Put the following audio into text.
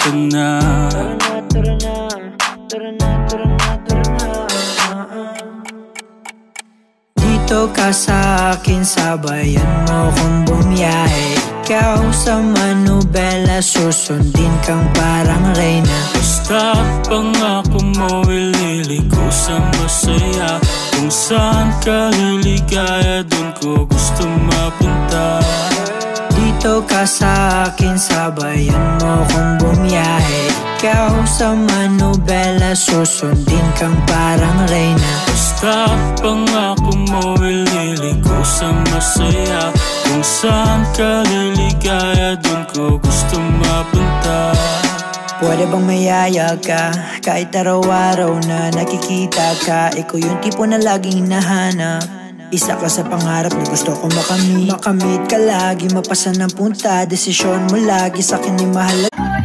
ka na. Tara na, tara na, tara na, tara na, tara na. Dito ka sa akin, sabayan mo kong bumiyahe. Ikaw sa manubela, susundin kang parang reyna. Basta pangako mo, ililiko sa masaya. Kung saan ka liligaya, dun ko gusto mapunta. Dito ka sa akin, sabayan mo kong bumiyahe. Ikaw sa manubela, susundin kang parang reyna. Basta pangako mo, ililiko sa masaya. Kung saan ka liligaya, dun ko gusto mapunta. Pwede bang mayaya ka? Kahit araw-araw na nakikita ka, ikaw yung tipo na laging hinahanap. Isa ka sa pangarap na gusto ko makamit. Makamit ka lagi, mapasan ng punta. Desisyon mo lagi sa'kin ay mahalaga.